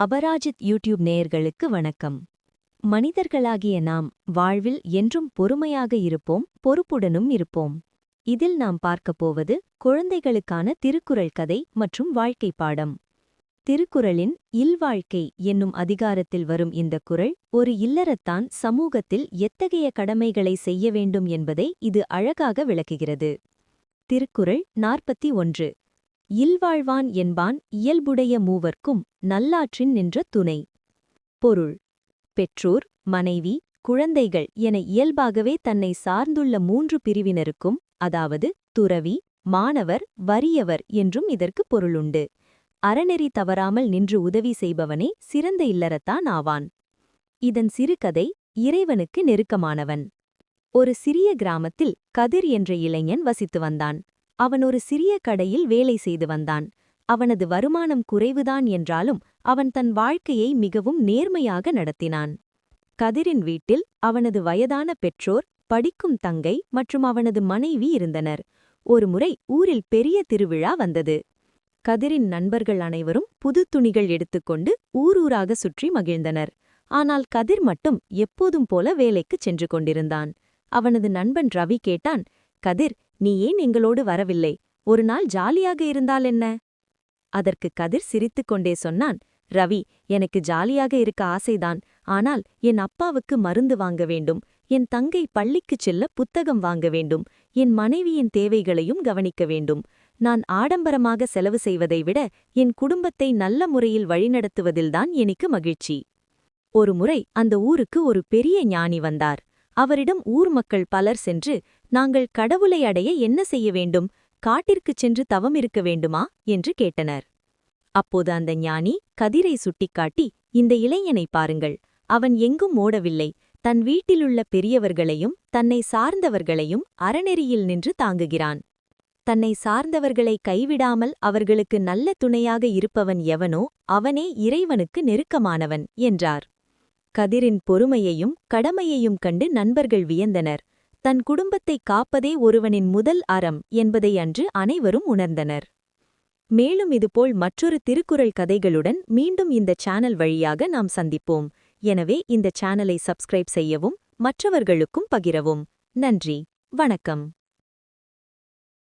Aparajith YouTube நேயர்களுக்கு வணக்கம். மனிதர்களாகிய நாம் வாழ்வில் என்றும் பொறுமையாக இருப்போம், பொறுப்புடனும் இருப்போம். இதில் நாம் பார்க்கப் போவது குழந்தைகளுக்கான திருக்குறள் கதை மற்றும் வாழ்க்கை பாடம். திருக்குறளின் இல்வாழ்க்கை என்னும் அதிகாரத்தில் வரும் இந்த குறள் ஒரு இல்லறத்தான் சமூகத்தில் எத்தகைய கடமைகளை செய்ய வேண்டும் என்பதை இது அழகாக விளக்குகிறது. திருக்குறள் 41. இல்வாழ்வான் என்பான் இயல்புடைய மூவர்க்கும் நல்லாற்றின் நின்ற துணை. பொருள்: பெற்றோர், மனைவி, குழந்தைகள் என இயல்பாகவே தன்னை சார்ந்துள்ள 3 பிரிவினருக்கும், அதாவது துறவி, மாணவர், வறியவர் என்றும் இதற்கு பொருளுண்டு. அறநெறி தவறாமல் நின்று உதவி செய்பவனே சிறந்த இல்லறத்தான் ஆவான். இதன் சிறுகதை இறைவனுக்கு நெருக்கமானவன். ஒரு சிறிய கிராமத்தில் கதிர் என்ற இளைஞன் வசித்து வந்தான். அவன் ஒரு சிறிய கடையில் வேலை செய்து வந்தான். அவனது வருமானம் குறைவுதான் என்றாலும் அவன் தன் வாழ்க்கையை மிகவும் நேர்மையாக நடத்தினான். கதிரின் வீட்டில் அவனது வயதான பெற்றோர், படிக்கும் தங்கை மற்றும் அவனது மனைவி இருந்தனர். ஒருமுறை ஊரில் பெரிய திருவிழா வந்தது. கதிரின் நண்பர்கள் அனைவரும் புது துணிகள் எடுத்துக்கொண்டு ஊரூராக சுற்றி மகிழ்ந்தனர். ஆனால் கதிர் மட்டும் எப்போதும் போல வேலைக்குச் சென்று கொண்டிருந்தான். அவனது நண்பன் ரவி கேட்டான், "கதிர், நீ ஏன் எங்களோடு வரவில்லை? ஒரு நாள் ஜாலியாக இருந்தால் என்ன?" அதற்கு கதிர் சிரித்துக்கொண்டே சொன்னான், "ரவி, எனக்கு ஜாலியாக இருக்க ஆசைதான். ஆனால் என் அப்பாவுக்கு மருந்து வாங்க வேண்டும், என் தங்கை பள்ளிக்குச் செல்ல புத்தகம் வாங்க வேண்டும், என் மனைவியின் தேவைகளையும் கவனிக்க வேண்டும். நான் ஆடம்பரமாக செலவு செய்வதை விட என் குடும்பத்தை நல்ல முறையில் வழிநடத்துவதில்தான் எனக்கு மகிழ்ச்சி." ஒருமுறை அந்த ஊருக்கு ஒரு பெரிய ஞானி வந்தார். அவரிடம் ஊர் மக்கள் பலர் சென்று, "நாங்கள் கடவுளை அடைய என்ன செய்ய வேண்டும்? காட்டிற்குச் சென்று தவம் இருக்க வேண்டுமா?" என்று கேட்டனர். அப்போது அந்த ஞானி கதிரை சுட்டிக்காட்டி, "இந்த இளைஞனை பாருங்கள். அவன் எங்கும் ஓடவில்லை. தன் வீட்டிலுள்ள பெரியவர்களையும் தன்னை சார்ந்தவர்களையும் அறநெறியில் நின்று தாங்குகிறான். தன்னை சார்ந்தவர்களை கைவிடாமல் அவர்களுக்கு நல்ல துணையாக இருப்பவன் எவனோ அவனே இறைவனுக்கு நெருக்கமானவன்" என்றார். கதிரின் பொறுமையையும் கடமையையும் கண்டு நண்பர்கள் வியந்தனர். தன் குடும்பத்தை காப்பதே ஒருவனின் முதல் அறம் என்பதை அன்று அனைவரும் உணர்ந்தனர். மேலும் இதுபோல் மற்றொரு திருக்குறள் கதைகளுடன் மீண்டும் இந்த சேனல் வழியாக நாம் சந்திப்போம். எனவே இந்த சேனலை சப்ஸ்கிரைப் செய்யவும் மற்றவர்களுக்கும் பகிரவும். நன்றி, வணக்கம்.